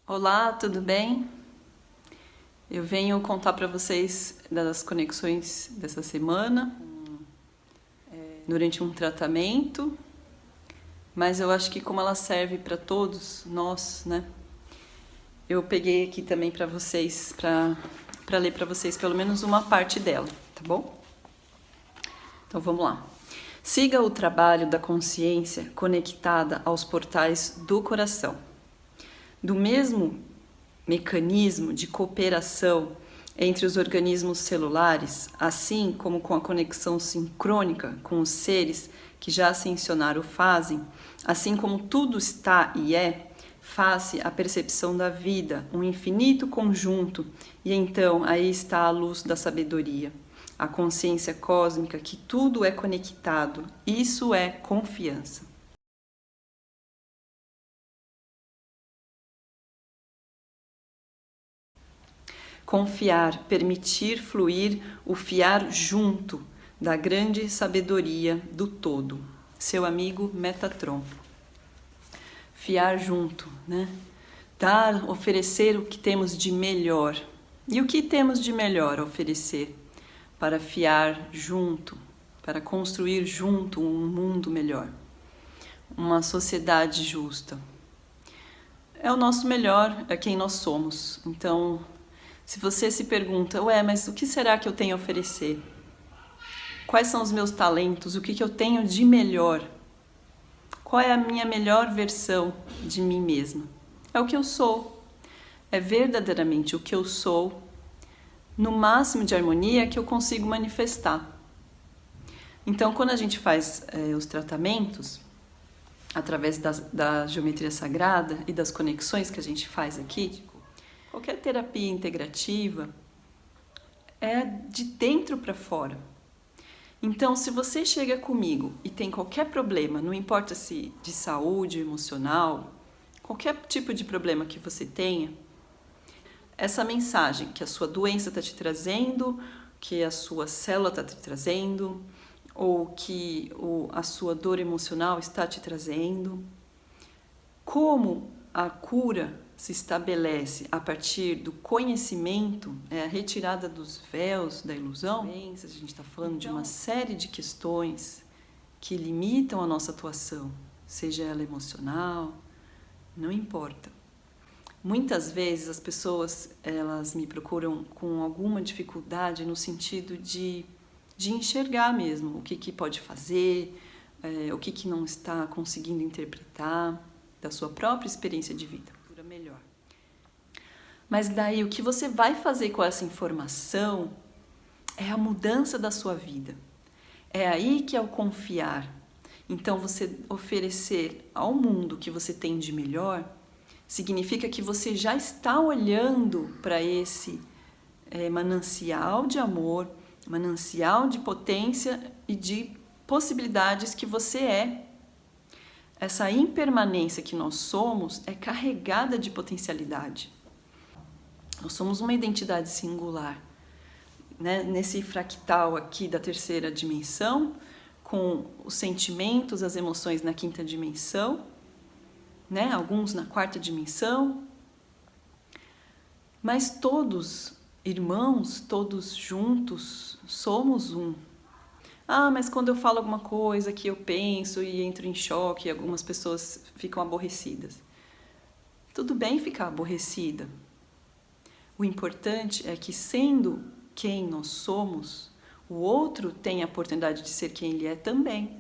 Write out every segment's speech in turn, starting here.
Olá, tudo bem? Eu venho contar para vocês das conexões dessa semana durante um tratamento, mas eu acho que como ela serve para todos nós, né? Eu peguei aqui também para vocês, para ler para vocês pelo menos uma parte dela, tá bom? Então vamos lá. Siga o trabalho da consciência conectada aos portais do coração. Do mesmo mecanismo de cooperação entre os organismos celulares, assim como com a conexão sincrônica com os seres que já ascensionaram fazem, assim como tudo está e é, faz-se a percepção da vida, um infinito conjunto, e então aí está a luz da sabedoria, a consciência cósmica que tudo é conectado. Isso é confiança. Confiar, permitir fluir o fiar junto da grande sabedoria do todo. Seu amigo Metatron. Fiar junto, né? Dar, oferecer o que temos de melhor. E o que temos de melhor a oferecer para fiar junto, para construir junto um mundo melhor, uma sociedade justa? É o nosso melhor, é quem nós somos. Então, se você se pergunta, mas o que será que eu tenho a oferecer? Quais são os meus talentos? O que eu tenho de melhor? Qual é a minha melhor versão de mim mesma? É o que eu sou. É verdadeiramente o que eu sou, no máximo de harmonia que eu consigo manifestar. Então, quando a gente faz os tratamentos, através da geometria sagrada e das conexões que a gente faz aqui, qualquer terapia integrativa é de dentro para fora. Então, se você chega comigo e tem qualquer problema, não importa se de saúde, emocional, qualquer tipo de problema que você tenha, essa mensagem que a sua doença está te trazendo, que a sua célula está te trazendo, ou que a sua dor emocional está te trazendo, como a cura se estabelece a partir do conhecimento, a retirada dos véus da ilusão. A gente está falando de uma série de questões que limitam a nossa atuação, seja ela emocional, não importa. Muitas vezes as pessoas elas me procuram com alguma dificuldade no sentido de enxergar mesmo o que pode fazer, o que não está conseguindo interpretar da sua própria experiência de vida. Melhor. Mas daí o que você vai fazer com essa informação é a mudança da sua vida. É aí que é o confiar. Então você oferecer ao mundo o que você tem de melhor significa que você já está olhando para esse manancial de amor, manancial de potência e de possibilidades que você é. Essa impermanência que nós somos é carregada de potencialidade. Nós somos uma identidade singular, né? Nesse fractal aqui da terceira dimensão, com os sentimentos, as emoções na quinta dimensão, né? Alguns na quarta dimensão, mas todos irmãos, todos juntos, somos um. Mas quando eu falo alguma coisa que eu penso e entro em choque, algumas pessoas ficam aborrecidas. Tudo bem ficar aborrecida. O importante é que, sendo quem nós somos, o outro tem a oportunidade de ser quem ele é também.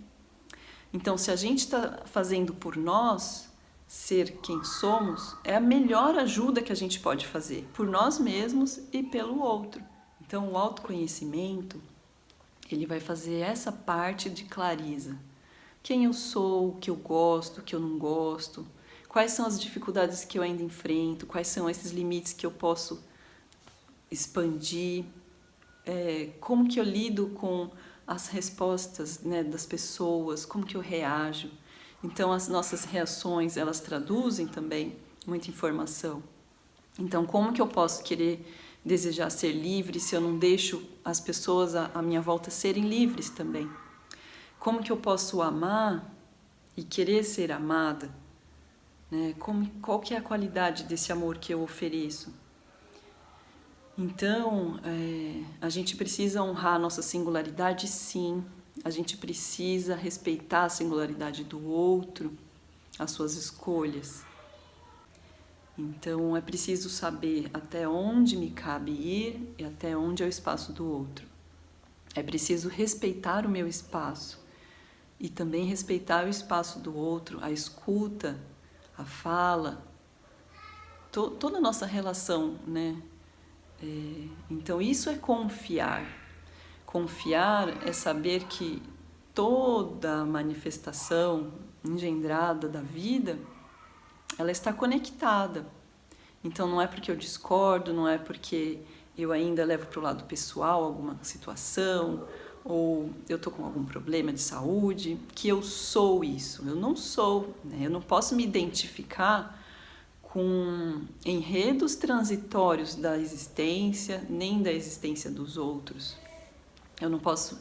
Então, se a gente está fazendo por nós, ser quem somos, é a melhor ajuda que a gente pode fazer, por nós mesmos e pelo outro. Então, o autoconhecimento, ele vai fazer essa parte de clareza. Quem eu sou, o que eu gosto, o que eu não gosto, quais são as dificuldades que eu ainda enfrento, quais são esses limites que eu posso expandir, como que eu lido com as respostas, né, das pessoas, como que eu reajo. Então, as nossas reações, elas traduzem também muita informação. Então, como que eu posso querer desejar ser livre se eu não deixo as pessoas à minha volta serem livres também? Como que eu posso amar e querer ser amada, né? Qual que é a qualidade desse amor que eu ofereço? Então, a gente precisa honrar a nossa singularidade, sim. A gente precisa respeitar a singularidade do outro, as suas escolhas. Então, é preciso saber até onde me cabe ir e até onde é o espaço do outro. É preciso respeitar o meu espaço e também respeitar o espaço do outro, a escuta, a fala, toda a nossa relação, né? Então, isso é confiar. Confiar é saber que toda manifestação engendrada da vida, ela está conectada. Então, não é porque eu discordo, não é porque eu ainda levo para o lado pessoal alguma situação, ou eu estou com algum problema de saúde, que eu sou isso. Eu não sou, né? Eu não posso me identificar com enredos transitórios da existência, nem da existência dos outros. Eu não posso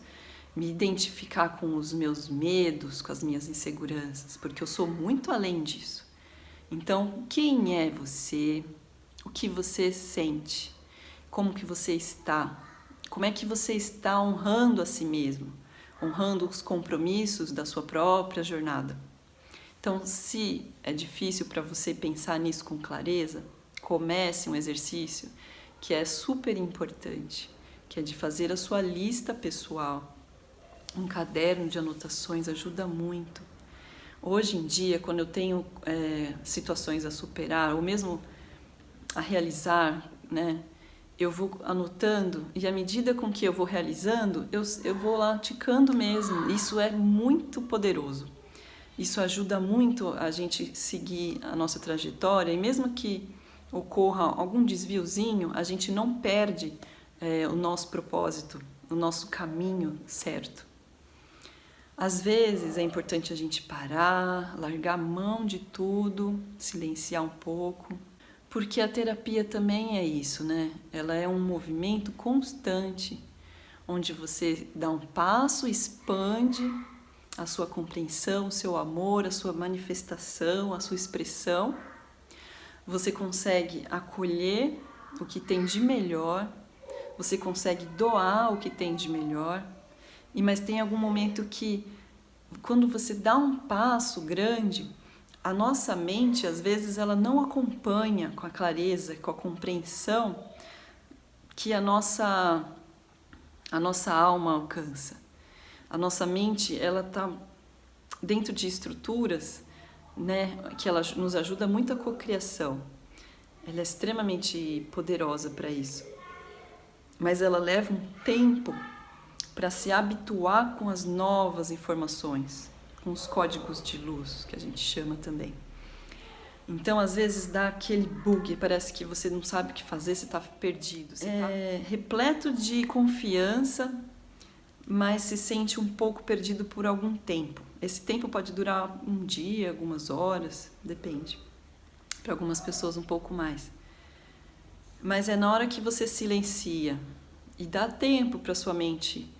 me identificar com os meus medos, com as minhas inseguranças, porque eu sou muito além disso. Então, quem é você? O que você sente? Como que você está? Como é que você está honrando a si mesmo? Honrando os compromissos da sua própria jornada? Então, se é difícil para você pensar nisso com clareza, comece um exercício que é super importante, que é de fazer a sua lista pessoal. Um caderno de anotações ajuda muito. Hoje em dia, quando eu tenho situações a superar, ou mesmo a realizar, né, eu vou anotando, e à medida com que eu vou realizando, eu vou lá ticando mesmo. Isso é muito poderoso. Isso ajuda muito a gente seguir a nossa trajetória, e mesmo que ocorra algum desviozinho, a gente não perde o nosso propósito, o nosso caminho certo. Às vezes é importante a gente parar, largar a mão de tudo, silenciar um pouco, porque a terapia também é isso, né? Ela é um movimento constante, onde você dá um passo, expande a sua compreensão, o seu amor, a sua manifestação, a sua expressão. Você consegue acolher o que tem de melhor, você consegue doar o que tem de melhor, mas tem algum momento que, quando você dá um passo grande, a nossa mente, às vezes, ela não acompanha com a clareza, com a compreensão que a nossa alma alcança. A nossa mente, ela está dentro de estruturas, né, que ela nos ajuda muito a cocriação. Ela é extremamente poderosa para isso. Mas ela leva um tempo para se habituar com as novas informações, com os códigos de luz, que a gente chama também. Então, às vezes, dá aquele bug, parece que você não sabe o que fazer, você está perdido. Você está repleto de confiança, mas se sente um pouco perdido por algum tempo. Esse tempo pode durar um dia, algumas horas, depende. Para algumas pessoas um pouco mais. Mas é na hora que você silencia e dá tempo para sua mente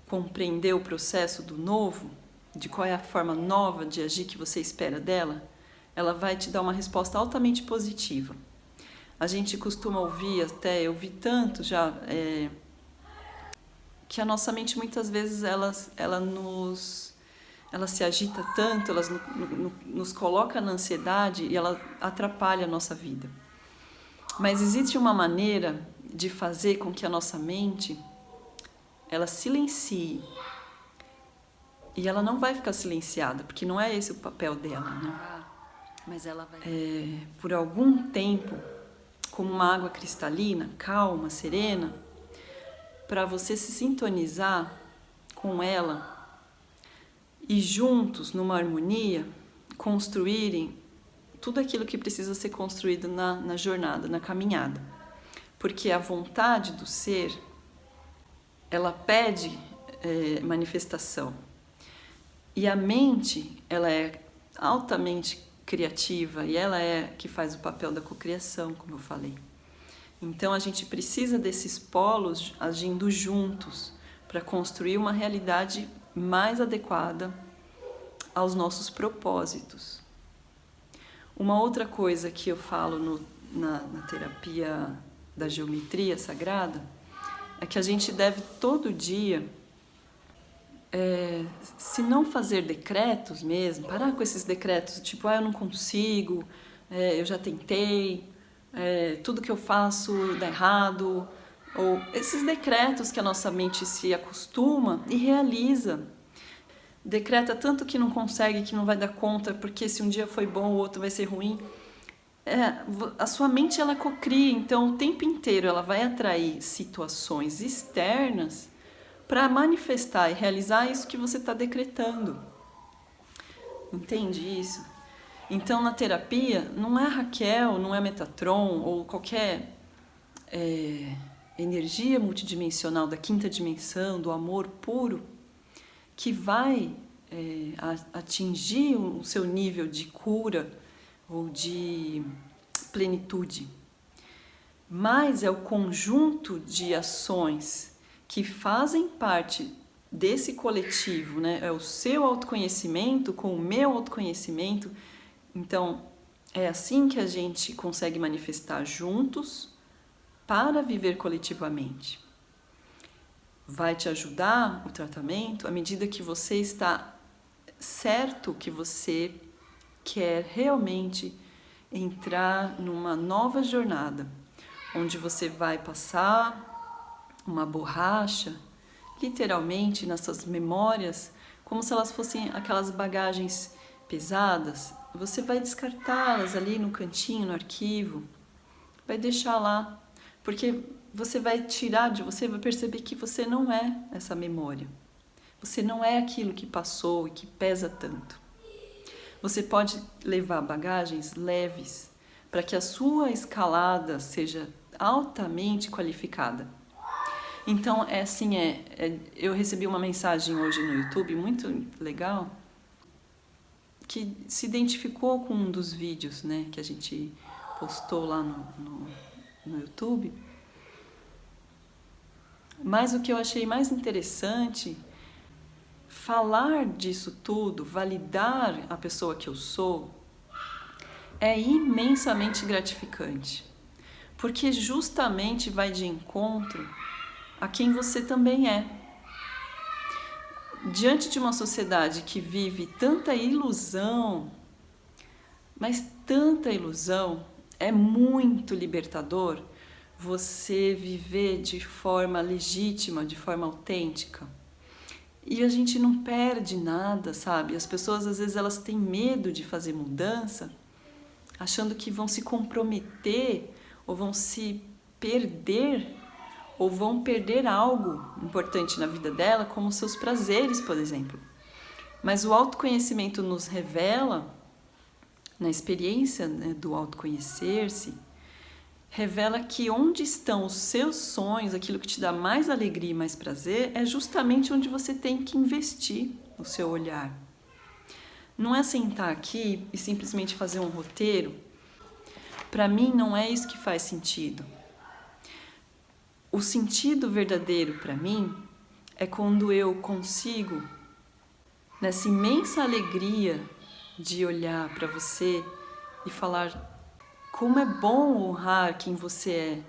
compreender o processo do novo, de qual é a forma nova de agir que você espera dela, ela vai te dar uma resposta altamente positiva. A gente costuma ouvir, até eu vi tanto já, que a nossa mente muitas vezes ela se agita tanto, ela nos coloca na ansiedade e ela atrapalha a nossa vida. Mas existe uma maneira de fazer com que a nossa mente ela silencie. E ela não vai ficar silenciada, porque não é esse o papel dela, né? Mas ela vai... por algum tempo, como uma água cristalina, calma, serena, para você se sintonizar com ela e juntos, numa harmonia, construírem tudo aquilo que precisa ser construído na jornada, na caminhada. Porque a vontade do ser, ela pede manifestação. E a mente, ela é altamente criativa e ela é que faz o papel da cocriação, como eu falei. Então a gente precisa desses polos agindo juntos para construir uma realidade mais adequada aos nossos propósitos. Uma outra coisa que eu falo na terapia da geometria sagrada é que a gente deve todo dia, se não fazer decretos mesmo, parar com esses decretos, tipo, eu não consigo, eu já tentei, tudo que eu faço dá errado, ou esses decretos que a nossa mente se acostuma e realiza. Decreta tanto que não consegue, que não vai dar conta, porque se um dia foi bom, o outro vai ser ruim. A sua mente, ela cocria, então o tempo inteiro ela vai atrair situações externas para manifestar e realizar isso que você está decretando. Entende isso? Então, na terapia, não é Raquel, não é Metatron ou qualquer energia multidimensional da quinta dimensão, do amor puro, que vai atingir o seu nível de cura ou de plenitude. Mas é o conjunto de ações que fazem parte desse coletivo, né? É o seu autoconhecimento com o meu autoconhecimento. Então, é assim que a gente consegue manifestar juntos para viver coletivamente. Vai te ajudar o tratamento à medida que você está certo que você quer realmente entrar numa nova jornada, onde você vai passar uma borracha, literalmente, nas suas memórias, como se elas fossem aquelas bagagens pesadas. Você vai descartá-las ali no cantinho, no arquivo, vai deixar lá, porque você vai tirar de você, vai perceber que você não é essa memória. Você não é aquilo que passou e que pesa tanto. Você pode levar bagagens leves para que a sua escalada seja altamente qualificada. Então, eu recebi uma mensagem hoje no YouTube muito legal que se identificou com um dos vídeos, né, que a gente postou lá no YouTube. Mas o que eu achei mais interessante, falar disso tudo, validar a pessoa que eu sou, é imensamente gratificante, porque justamente vai de encontro a quem você também é. Diante de uma sociedade que vive tanta ilusão, mas tanta ilusão, é muito libertador você viver de forma legítima, de forma autêntica. E a gente não perde nada, sabe? As pessoas, às vezes, elas têm medo de fazer mudança, achando que vão se comprometer, ou vão se perder, ou vão perder algo importante na vida dela, como seus prazeres, por exemplo. Mas o autoconhecimento nos revela, na experiência, né, do autoconhecer-se, revela que onde estão os seus sonhos, aquilo que te dá mais alegria e mais prazer, é justamente onde você tem que investir o seu olhar. Não é sentar aqui e simplesmente fazer um roteiro. Para mim, não é isso que faz sentido. O sentido verdadeiro para mim é quando eu consigo, nessa imensa alegria de olhar para você e falar: como é bom honrar quem você é,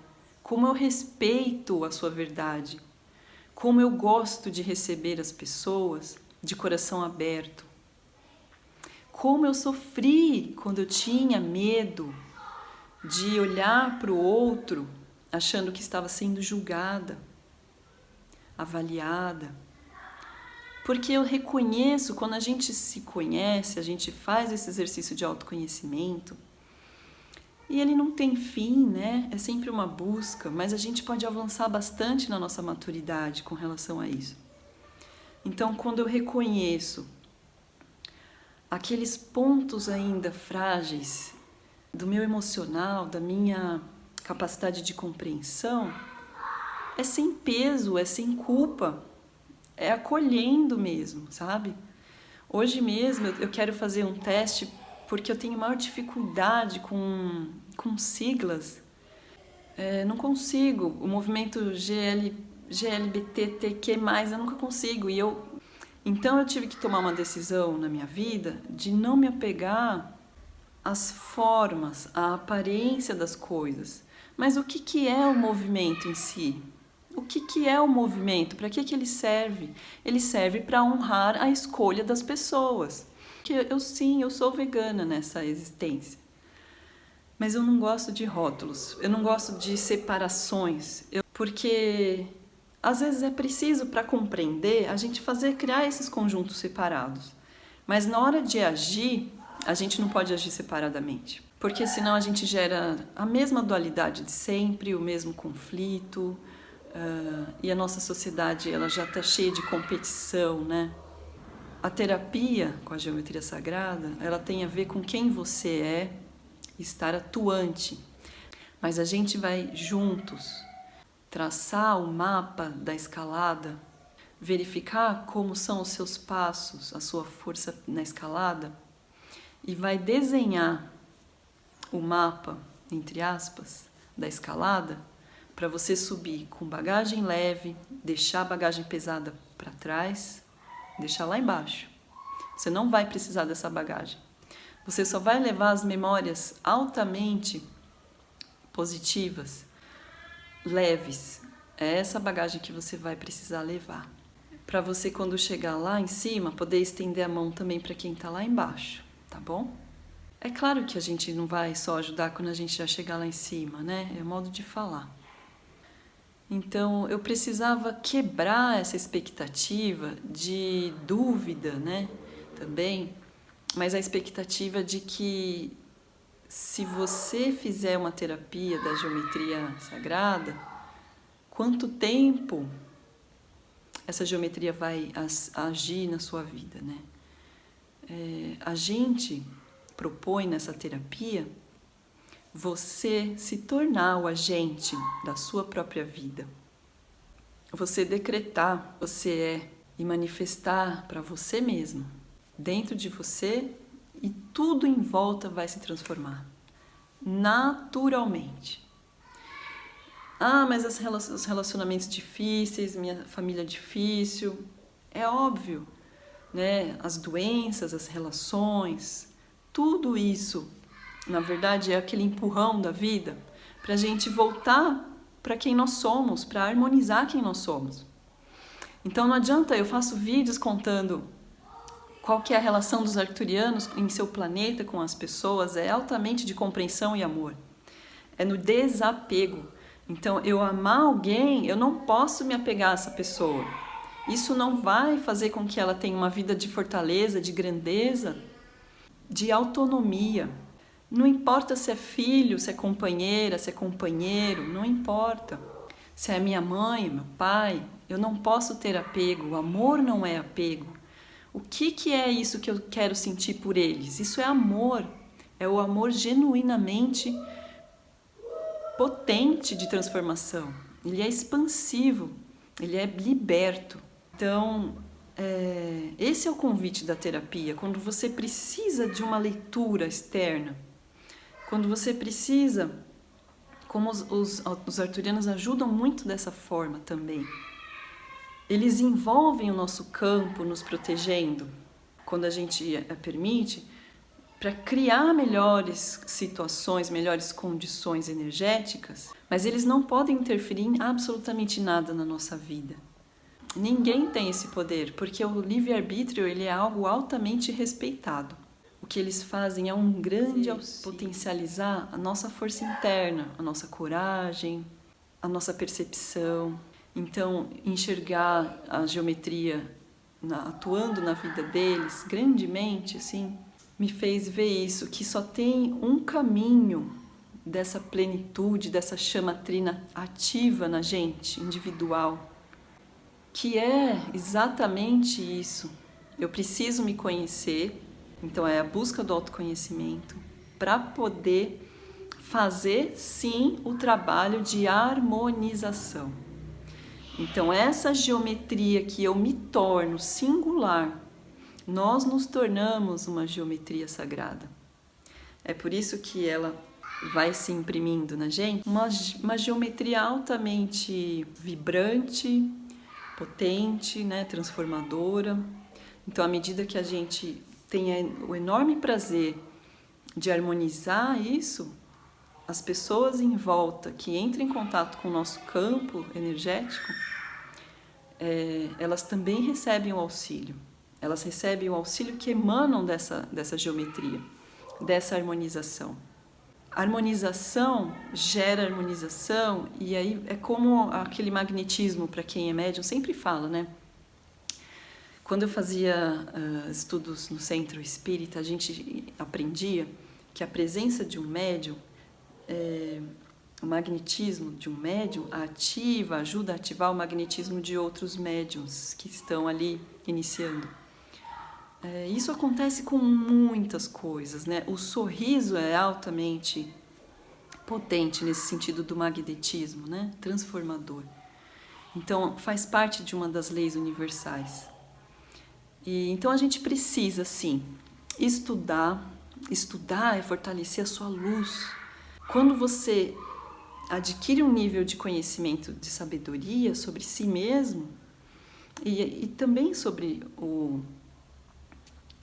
como eu respeito a sua verdade, como eu gosto de receber as pessoas de coração aberto, como eu sofri quando eu tinha medo de olhar para o outro achando que estava sendo julgada, avaliada. Porque eu reconheço, quando a gente se conhece, a gente faz esse exercício de autoconhecimento, e ele não tem fim, né? É sempre uma busca, mas a gente pode avançar bastante na nossa maturidade com relação a isso. Então, quando eu reconheço aqueles pontos ainda frágeis do meu emocional, da minha capacidade de compreensão, é sem peso, é sem culpa, é acolhendo mesmo, sabe? Hoje mesmo eu quero fazer um teste porque eu tenho maior dificuldade com siglas. Não consigo. O movimento GLBTQ+, eu nunca consigo. Então eu tive que tomar uma decisão na minha vida de não me apegar as formas, a aparência das coisas. Mas o que é o movimento em si? O que é o movimento? Para que ele serve? Ele serve para honrar a escolha das pessoas. Que eu sou vegana nessa existência. Mas eu não gosto de rótulos, eu não gosto de separações, porque às vezes é preciso, para compreender, a gente criar esses conjuntos separados. Mas na hora de agir, a gente não pode agir separadamente, porque senão a gente gera a mesma dualidade de sempre, o mesmo conflito, e a nossa sociedade ela já está cheia de competição, né? A terapia com a geometria sagrada, ela tem a ver com quem você é, estar atuante, mas a gente vai juntos traçar o mapa da escalada, verificar como são os seus passos, a sua força na escalada e vai desenhar o mapa, entre aspas, da escalada para você subir com bagagem leve, deixar a bagagem pesada para trás, deixar lá embaixo. Você não vai precisar dessa bagagem. Você só vai levar as memórias altamente positivas, leves. É essa bagagem que você vai precisar levar. Para você, quando chegar lá em cima, poder estender a mão também para quem está lá embaixo, tá bom? É claro que a gente não vai só ajudar quando a gente já chegar lá em cima, né? É o modo de falar. Então, eu precisava quebrar essa expectativa de dúvida, né? Também. Mas a expectativa de que se você fizer uma terapia da geometria sagrada, quanto tempo essa geometria vai agir na sua vida, né? A gente propõe nessa terapia você se tornar o agente da sua própria vida. Você decretar, você é, e manifestar para você mesmo, dentro de você, e tudo em volta vai se transformar naturalmente. Mas os relacionamentos difíceis, minha família difícil, é óbvio, né? As doenças, as relações, tudo isso, na verdade, é aquele empurrão da vida para a gente voltar para quem nós somos, para harmonizar quem nós somos. Então não adianta, eu faço vídeos contando qual que é a relação dos arcturianos em seu planeta com as pessoas, é altamente de compreensão e amor. É no desapego. Então, eu amar alguém, eu não posso me apegar a essa pessoa. Isso não vai fazer com que ela tenha uma vida de fortaleza, de grandeza, de autonomia. Não importa se é filho, se é companheira, se é companheiro, não importa. Se é minha mãe, meu pai, eu não posso ter apego. O amor não é apego. O que é isso que eu quero sentir por eles? Isso é amor. É o amor genuinamente potente de transformação. Ele é expansivo, ele é liberto. Então, esse é o convite da terapia. Quando você precisa de uma leitura externa, quando você precisa, como os arturianos ajudam muito dessa forma também, eles envolvem o nosso campo nos protegendo, quando a gente permite, para criar melhores situações, melhores condições energéticas, mas eles não podem interferir em absolutamente nada na nossa vida. Ninguém tem esse poder, porque o livre-arbítrio ele é algo altamente respeitado. O que eles fazem é um grande potencializar a nossa força interna, a nossa coragem, a nossa percepção. Então, enxergar a geometria atuando na vida deles grandemente, assim, me fez ver isso, que só tem um caminho dessa plenitude, dessa chama trina ativa na gente, individual, que é exatamente isso. Eu preciso me conhecer, então é a busca do autoconhecimento, para poder fazer, sim, o trabalho de harmonização. Então, essa geometria que eu me torno singular, nós nos tornamos uma geometria sagrada. É por isso que ela vai se imprimindo na gente, uma geometria altamente vibrante, potente, né, transformadora. Então, à medida que a gente tem o enorme prazer de harmonizar isso, as pessoas em volta que entram em contato com o nosso campo energético, elas também recebem o auxílio. Elas recebem o auxílio que emanam dessa geometria, dessa harmonização. A harmonização gera harmonização, e aí é como aquele magnetismo, para quem é médium, sempre fala, né? Quando eu fazia estudos no centro espírita, a gente aprendia que a presença de um médium, o magnetismo de um médium ajuda a ativar o magnetismo de outros médiums que estão ali iniciando. Isso acontece com muitas coisas, né? O sorriso é altamente potente nesse sentido do magnetismo, né? Transformador. Então, faz parte de uma das leis universais. Então a gente precisa, sim, estudar. Estudar é fortalecer a sua luz. Quando você adquire um nível de conhecimento, de sabedoria sobre si mesmo e também sobre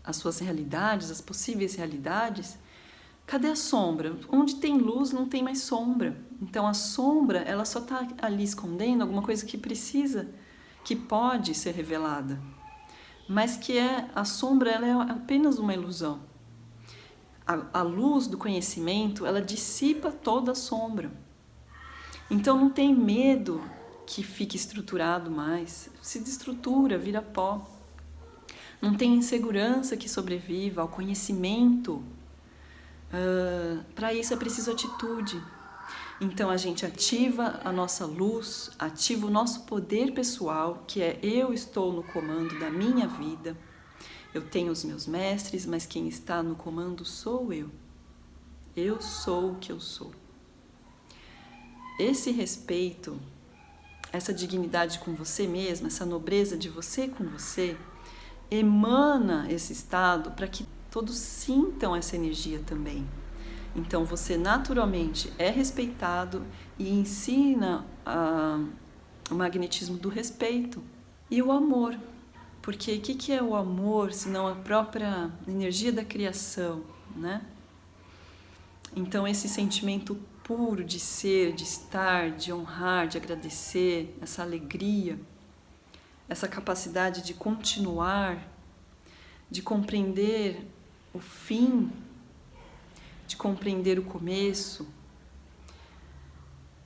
as suas realidades, as possíveis realidades, cadê a sombra? Onde tem luz não tem mais sombra. Então a sombra, ela só está ali escondendo alguma coisa que precisa, que pode ser revelada. Mas a sombra, ela é apenas uma ilusão. A luz do conhecimento, ela dissipa toda a sombra. Então não tem medo que fique estruturado mais, se desestrutura, vira pó. Não tem insegurança que sobreviva ao conhecimento. Para isso é preciso atitude. Então a gente ativa a nossa luz, ativa o nosso poder pessoal, que é eu estou no comando da minha vida. Eu tenho os meus mestres, mas quem está no comando sou eu. Eu sou o que eu sou. Esse respeito, essa dignidade com você mesma, essa nobreza de você com você, emana esse estado para que todos sintam essa energia também. Então você naturalmente é respeitado e ensina o magnetismo do respeito e o amor. Porque o que é o amor senão a própria energia da criação, né? Então esse sentimento puro de ser, de estar, de honrar, de agradecer, essa alegria, essa capacidade de continuar, de compreender o fim, de compreender o começo,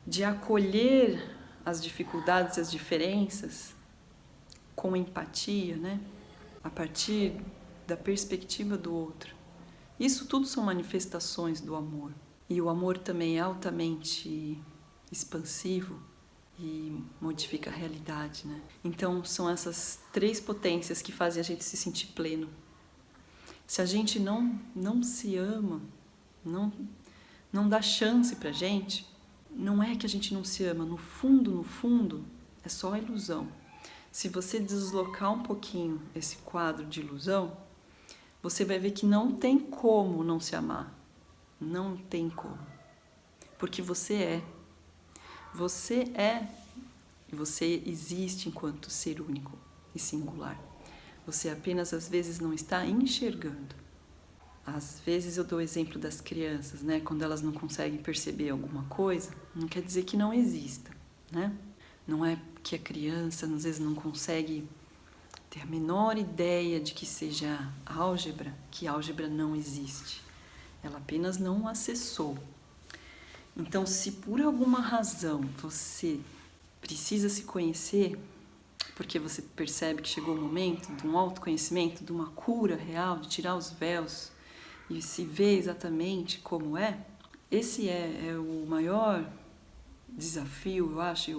de acolher as dificuldades e as diferenças com empatia, né? A partir da perspectiva do outro. Isso tudo são manifestações do amor. E o amor também é altamente expansivo e modifica a realidade, né? Então são essas três potências que fazem a gente se sentir pleno. Se a gente não se ama, não dá chance pra gente, não é que a gente não se ama, no fundo, é só a ilusão. Se você deslocar um pouquinho esse quadro de ilusão, você vai ver que não tem como não se amar. Não tem como. Porque você é. Você é e você existe enquanto ser único e singular. Você apenas às vezes não está enxergando. Às vezes eu dou o exemplo das crianças, né? Quando elas não conseguem perceber alguma coisa, não quer dizer que não exista, né? Não é que a criança às vezes não consegue ter a menor ideia de que seja álgebra, que álgebra não existe. Ela apenas não acessou. Então, se por alguma razão você precisa se conhecer, porque você percebe que chegou o momento de um autoconhecimento, de uma cura real, de tirar os véus e se ver exatamente como é, esse é o maior desafio, eu acho,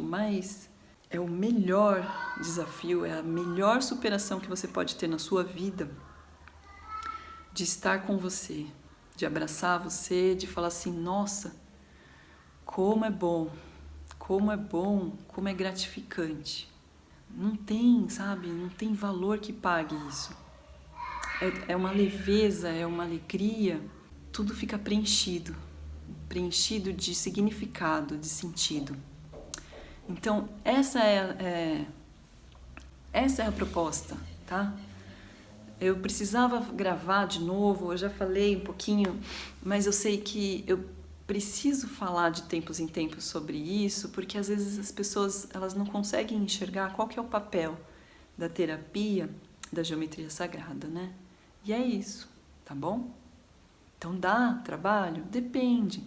é o melhor desafio, é a melhor superação que você pode ter na sua vida, de estar com você, de abraçar você, de falar assim, nossa, como é bom, como é gratificante. Não tem, sabe, não tem valor que pague isso. É uma leveza, é uma alegria, tudo fica preenchido de significado, de sentido. Então, essa é a proposta, tá? Eu precisava gravar de novo, eu já falei um pouquinho, mas eu sei que eu preciso falar de tempos em tempos sobre isso, porque às vezes as pessoas elas não conseguem enxergar qual que é o papel da terapia da geometria sagrada, né? E é isso, tá bom? Então dá trabalho? Depende.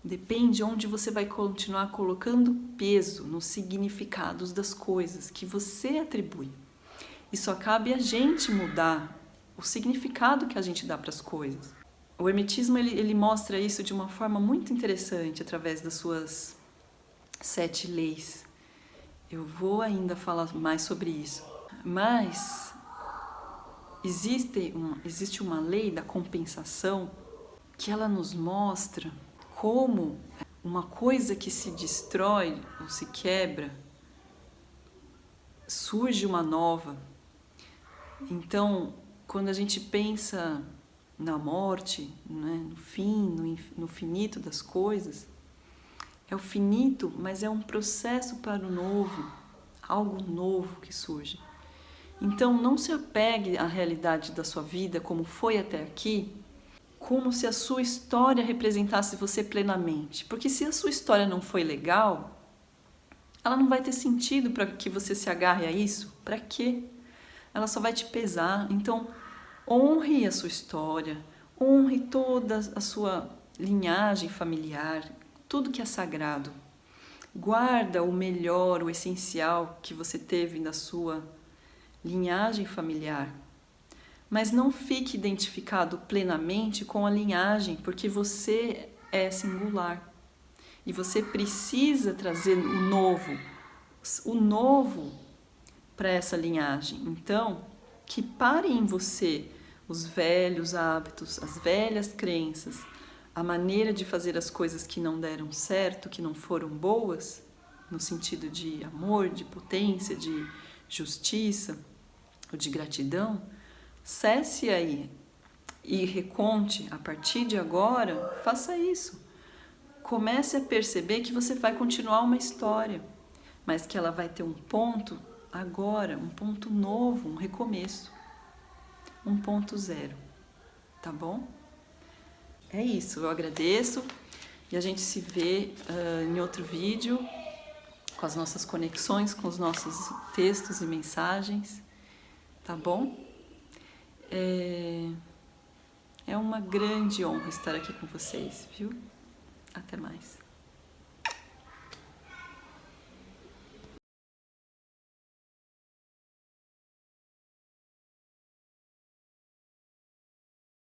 Depende onde você vai continuar colocando peso nos significados das coisas que você atribui. E só cabe a gente mudar o significado que a gente dá para as coisas. O hermetismo ele mostra isso de uma forma muito interessante através das suas 7 leis. Eu vou ainda falar mais sobre isso. Mas existe uma lei da compensação que ela nos mostra como uma coisa que se destrói ou se quebra, surge uma nova. Então, quando a gente pensa na morte, né, no fim, no finito das coisas, é o finito, mas é um processo para o novo, algo novo que surge. Então, não se apegue à realidade da sua vida como foi até aqui, como se a sua história representasse você plenamente. Porque se a sua história não foi legal, ela não vai ter sentido para que você se agarre a isso. Para quê? Ela só vai te pesar. Então, honre a sua história, honre toda a sua linhagem familiar, tudo que é sagrado. Guarda o melhor, o essencial que você teve na sua linhagem familiar. Mas não fique identificado plenamente com a linhagem, porque você é singular. E você precisa trazer o novo para essa linhagem. Então, que pare em você os velhos hábitos, as velhas crenças, a maneira de fazer as coisas que não deram certo, que não foram boas, no sentido de amor, de potência, de justiça ou de gratidão. Cesse aí e reconte a partir de agora, faça isso. Comece a perceber que você vai continuar uma história, mas que ela vai ter um ponto agora, um ponto novo, um recomeço, 1.0, tá bom? É isso, eu agradeço e a gente se vê em outro vídeo com as nossas conexões, com os nossos textos e mensagens, tá bom? É uma grande honra estar aqui com vocês, viu? Até mais.